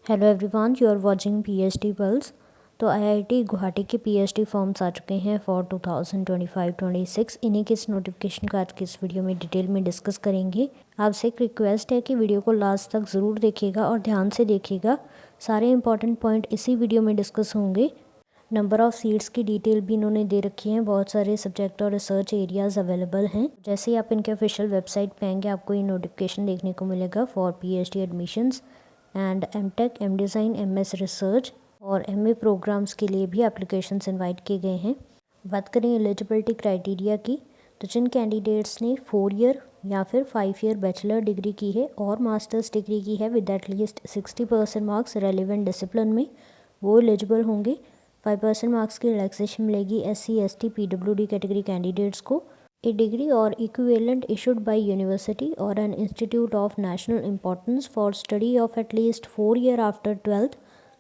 Hello everyone, you are watching PhD pulse. तो IIT Guwahati के PhD forms आ चुके हैं फॉर 2025-26। इन्हीं के इस नोटिफिकेशन का आज की इस वीडियो में डिटेल में डिस्कस करेंगे। आपसे एक रिक्वेस्ट है कि वीडियो को लास्ट तक ज़रूर देखिएगा और ध्यान से देखिएगा। सारे इंपॉर्टेंट पॉइंट इसी वीडियो में डिस्कस होंगे। नंबर ऑफ़ सीट्स की डिटेल भी इन्होंने दे रखी है। बहुत सारे सब्जेक्ट और रिसर्च एरियाज़ अवेलेबल हैं। जैसे ही आप इनके ऑफिशियल वेबसाइट पे आएंगे आपको ये नोटिफिकेशन देखने को मिलेगा for PhD admissions and MTech, M design, MS research और एमए प्रोग्राम्स के लिए भी एप्लीकेशंस इनवाइट किए गए हैं। बात करें एलिजिबिलिटी क्राइटेरिया की, तो जिन कैंडिडेट्स ने 4 ईयर या फिर 5 ईयर बैचलर डिग्री की है और मास्टर्स डिग्री की है with at least 60% marks relevant discipline में, वो एलिजिबल होंगे। 5% मार्क्स की रिलैक्सेशन मिलेगी SC, ST, PWD category candidates को। A degree or equivalent issued by university or an institute of national importance for study of at least 4 year after 12th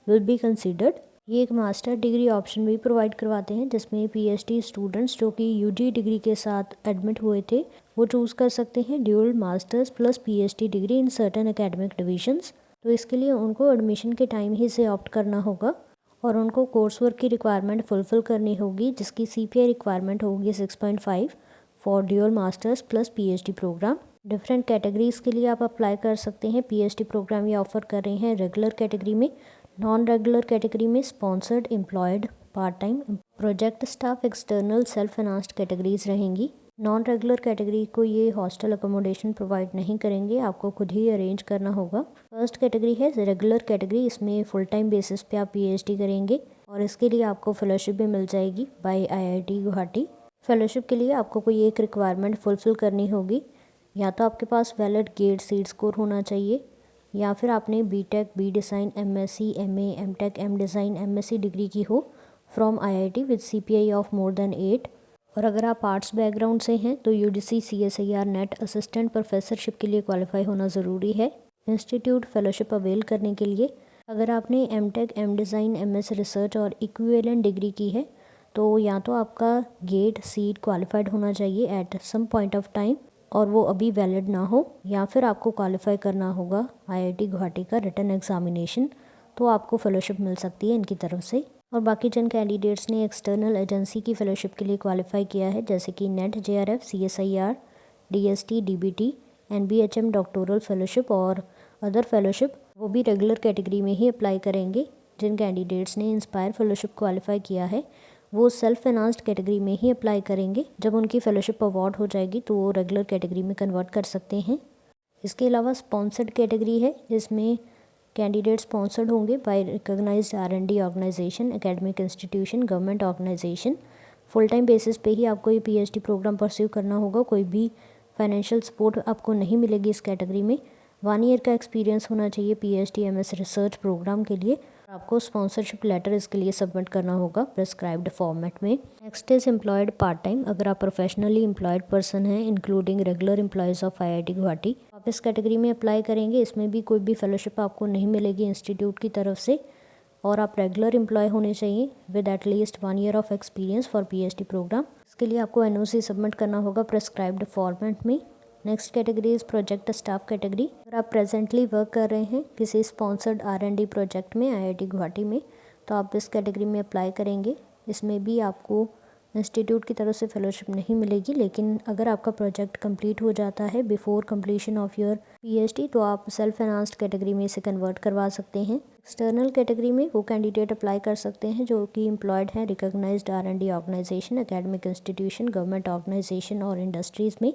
will be considered। ये एक master degree option भी provide करवाते हैं जिसमें PhD students जो कि UG degree के साथ एडमिट हुए थे वो चूज़ कर सकते हैं dual masters plus PhD degree in certain academic divisions. तो इसके लिए उनको एडमिशन के टाइम ही से ऑप्ट करना होगा और उनको कोर्स वर्क की रिक्वायरमेंट फुलफ़िल करनी होगी जिसकी CPI रिक्वायरमेंट होगी 6.5 for dual masters plus PhD program. Different categories के लिए आप अप्लाई कर सकते हैं। पीएचडी प्रोग्राम ये ऑफर कर रहे हैं रेगुलर कैटेगरी में, नॉन रेगुलर कैटेगरी में, sponsored, employed, part time, project staff, external, self financed categories रहेंगी। नॉन रेगुलर कैटेगरी को ये हॉस्टल अकोमोडेशन प्रोवाइड नहीं करेंगे, आपको खुद ही अरेंज करना होगा। फर्स्ट कैटेगरी है रेगुलर कैटेगरी, इसमें फुल टाइम बेसिस पे आप पीएचडी करेंगे और इसके लिए आपको फेलोशिप भी मिल जाएगी बाय आईआईटी गुवाहाटी। फेलोशिप के लिए आपको कोई एक रिक्वायरमेंट फुलफ़िल करनी होगी, या तो आपके पास वैलिड गेट सीट स्कोर होना चाहिए या फिर आपने BTech, B design, MSc, MA, MTech, M design, MSc degree की हो from IIT with CPI of more than 8। और अगर आप आर्ट्स बैकग्राउंड से हैं तो UGC CSIR net assistant professorship के लिए क्वालिफाई होना ज़रूरी है इंस्टीट्यूट फेलोशिप अवेल करने के लिए। अगर आपने MTech, M design, MS research और इक्विवेलेंट डिग्री की है तो या तो आपका गेट सीट क्वालिफाइड होना चाहिए at some point of time और वो अभी वैलिड ना हो, या फिर आपको क्वालिफाई करना होगा आईआईटी गुवाहाटी का रिटन एग्जामिनेशन, तो आपको फेलोशिप मिल सकती है इनकी तरफ से। और बाकी जिन कैंडिडेट्स ने एक्सटर्नल एजेंसी की फेलोशिप के लिए क्वालिफाई किया है जैसे कि net, JRF, CSIR, DST, DBT, NBHM doctoral fellowship और अदर फेलोशिप, वो भी रेगुलर कैटेगरी में ही अप्लाई करेंगे। जिन कैंडिडेट्स ने इंस्पायर फेलोशिप क्वालिफाई किया है वो सेल्फ फाइनेंस्ड कैटेगरी में ही अप्लाई करेंगे। जब उनकी फेलोशिप अवार्ड हो जाएगी तो वो रेगुलर कैटेगरी में कन्वर्ट कर सकते हैं। इसके अलावा स्पॉन्सर्ड कैटेगरी है, इसमें कैंडिडेट स्पॉन्सर्ड होंगे by recognised R&D organisation, academic institution, government organisation. Full time basis पे ही आपको ये पीएचडी प्रोग्राम परस्यू करना होगा, कोई भी फाइनेंशियल सपोर्ट आपको नहीं मिलेगी इस कैटेगरी में। 1 ईयर का एक्सपीरियंस होना चाहिए पीएचडी एमएस रिसर्च प्रोग्राम के लिए। आपको स्पॉन्सरशिप लेटर इसके लिए सबमिट करना होगा प्रिस्क्राइब्ड फॉर्मेट में। Next is employed part time. अगर आप प्रोफेशनली एम्प्लॉयड पर्सन हैं including regular employees of IIT Guwahati, आप इस कैटेगरी में अप्लाई करेंगे। इसमें भी कोई भी फेलोशिप आपको नहीं मिलेगी इंस्टीट्यूट की तरफ से और आप रेगुलर एम्प्लॉय होने चाहिए with at least 1 year of experience for PhD program. इसके लिए आपको NOC सबमिट करना होगा प्रिस्क्राइब्ड फॉर्मेट में। Next category is project staff category. अगर आप प्रेजेंटली वर्क कर रहे हैं किसी स्पॉन्सर्ड R&D प्रोजेक्ट में आईआईटी गुवाहाटी में तो आप इस कैटेगरी में अप्लाई करेंगे। इसमें भी आपको इंस्टीट्यूट की तरफ से फेलोशिप नहीं मिलेगी, लेकिन अगर आपका प्रोजेक्ट कंप्लीट हो जाता है before completion of your PhD तो आप सेल्फ फाइनेंस्ड कैटेगरी में इसे कन्वर्ट करवा सकते हैं। एक्सटर्नल कैटेगरी में वो कैंडिडेट अप्लाई कर सकते हैं जो कि एम्प्लॉयड हैं recognised R&D organisation, academic institution, government organisation और इंडस्ट्रीज़ में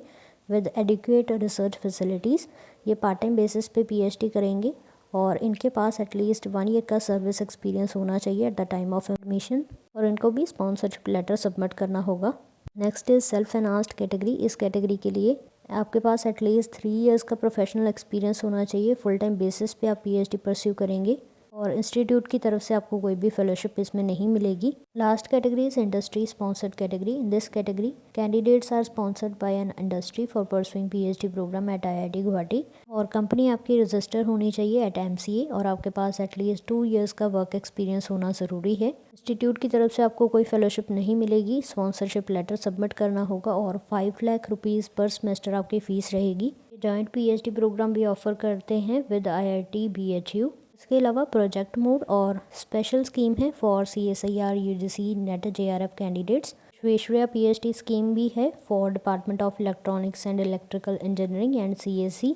विद एडिक्वेट रिसर्च फैसिलिटीज़। ये पार्ट टाइम बेसिस पे पीएचडी करेंगे और इनके पास एटलीस्ट 1 ईयर का सर्विस एक्सपीरियंस होना चाहिए at the time of admission और इनको भी स्पॉन्सरशिप लेटर सबमिट करना होगा। Next is self financed category. इस कैटेगरी के लिए आपके पास एटलीस्ट 3 इयर्स का प्रोफेशनल एक्सपीरियंस होना चाहिए। फुल टाइम बेसिस पे आप पीएचडी परस्यू करेंगे और इंस्टीट्यूट की तरफ से आपको कोई भी फेलोशिप इसमें नहीं मिलेगी। Last category is industry sponsored category. In this category candidates are sponsored by an industry for pursuing PhD program at IIT Guwahati और कंपनी आपकी रजिस्टर होनी चाहिए एट MCA और आपके पास एटलीस्ट 2 इयर्स का वर्क एक्सपीरियंस होना ज़रूरी है। इंस्टीट्यूट की तरफ से आपको कोई फेलोशिप नहीं मिलेगी, स्पॉन्सरशिप लेटर सबमिट करना होगा और 5 लाख रुपीज़ पर सेमेस्टर आपकी फ़ीस रहेगी। जॉइंट पीएचडी प्रोग्राम भी ऑफर करते हैं विद IIT BHU। इसके अलावा प्रोजेक्ट मोड और स्पेशल स्कीम है for CSIR UGC net JRF candidates. Visvesvaraya PhD scheme भी है for department of electronics and electrical engineering and CSE।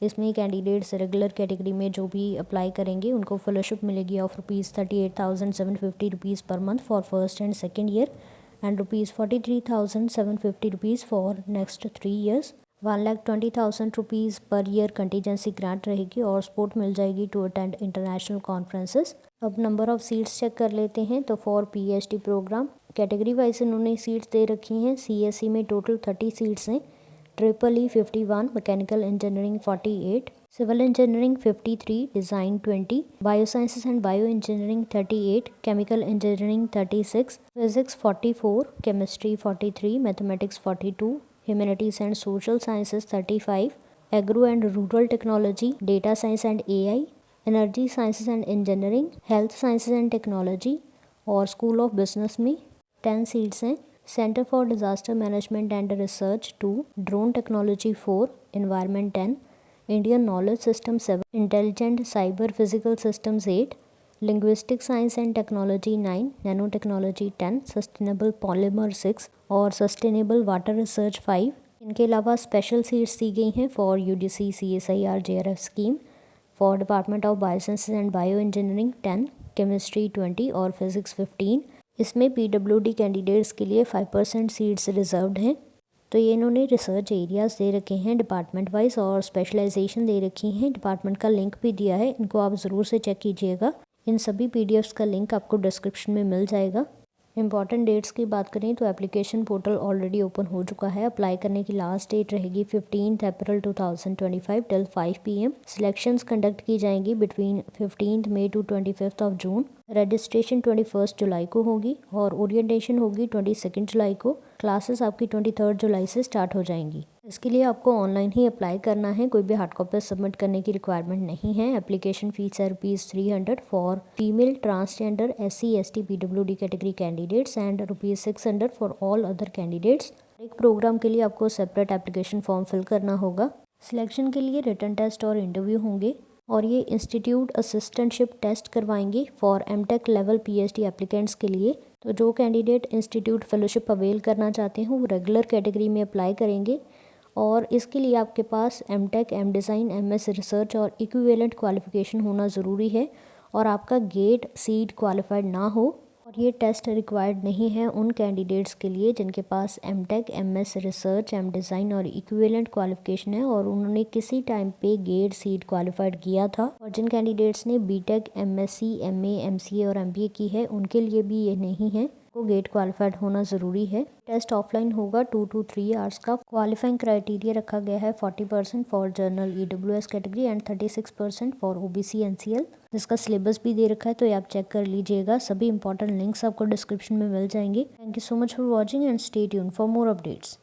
इसमें कैंडिडेट्स रेगुलर कैटेगरी में जो भी अप्लाई करेंगे उनको फेलोशिप मिलेगी of ₹38,750 per month for first and second year and ₹43,750 for next 3 years. 1,20,000 per year contingency grant रहेगी और सपोर्ट मिल जाएगी टू अटेंड इंटरनेशनल कॉन्फ्रेंसेस। अब नंबर ऑफ सीट्स चेक कर लेते हैं। तो for PhD program category wise इन्होंने सीट्स दे रखी हैं। CSE में टोटल 30 सीट्स हैं। EEE 51, mechanical engineering 48, civil engineering 53, design 20, biosciences and bio engineering 38, chemical engineering 36, physics 44, chemistry 43, mathematics 42, humanities and social sciences 35, agro and rural technology, data science and AI, energy sciences and engineering, health sciences and technology और school of business में 10 seats हैं। Centre for disaster management and research 2, drone technology 4, environment 10, Indian knowledge system 7, intelligent cyber physical systems 8, linguistic science and technology 9, nano technology 10, sustainable polymer 6 और sustainable water research 5। इनके अलावा special seats दी गई हैं for UGC CSIR JRF scheme for department of biosciences and bio engineering 10, chemistry 20 और physics 15। इसमें PWD candidates के लिए 5% seats reserved हैं। तो ये इन्होंने रिसर्च एरियाज़ दे रखे हैं डिपार्टमेंट वाइज और स्पेशलाइजेशन दे रखी हैं। डिपार्टमेंट का लिंक भी दिया है, इनको आप ज़रूर से चेक कीजिएगा। इन सभी PDFs का लिंक आपको डिस्क्रिप्शन में मिल जाएगा। इंपॉर्टेंट डेट्स की बात करें तो एप्लीकेशन पोर्टल ऑलरेडी ओपन हो चुका है। अप्लाई करने की लास्ट डेट रहेगी 15 April 2025 till 5 PM। Selections conduct की जाएंगी between 15 May to 25 June. Registration 21 July को होगी और ओरिएंटेशन होगी 22 जुलाई को। क्लासेस आपकी 23 जुलाई से स्टार्ट हो जाएंगी। इसके लिए आपको ऑनलाइन ही अप्लाई करना है, कोई भी हार्ड कॉपी सबमिट करने की रिक्वायरमेंट नहीं है। एप्लीकेशन फीस है ₹300 for female, transgender, SC ST PWD category candidates and ₹600 for all other candidates. एक प्रोग्राम के लिए आपको सेपरेट एप्लीकेशन फॉर्म फिल करना होगा। सिलेक्शन के लिए रिटन टेस्ट और इंटरव्यू होंगे और ये इंस्टीट्यूट असिस्टेंटशिप टेस्ट करवाएंगे for MTech level PhD applicants के लिए। तो जो कैंडिडेट इंस्टीट्यूट फेलोशिप अवेल करना चाहते हैं वो रेगुलर कैटेगरी में अप्लाई करेंगे और इसके लिए आपके पास MTech, M design, MS research और इक्विवेलेंट क्वालिफिकेशन होना ज़रूरी है और आपका गेट सीड क्वालिफाइड ना हो। और ये टेस्ट रिक्वायर्ड नहीं है उन कैंडिडेट्स के लिए जिनके पास MTech, MS research, M design और इक्विवेलेंट क्वालिफिकेशन है और उन्होंने किसी टाइम पे गेट सीड क्वालिफाइड किया था। और जिन कैंडिडेट्स ने BTech, MSc, MA, MCA और MBA की है उनके लिए भी ये नहीं है, को गेट क्वालिफाइड होना ज़रूरी है। टेस्ट ऑफलाइन होगा 2 to 3 आवर्स का। क्वालिफाइंग क्राइटेरिया रखा गया है 40% for general EWS category and 36% for OBC NCL। जिसका सिलेबस भी दे रखा है तो ये आप चेक कर लीजिएगा। सभी इंपॉर्टेंट लिंक्स आपको डिस्क्रिप्शन में मिल जाएंगे। Thank you so much for watching and stay tuned for more updates.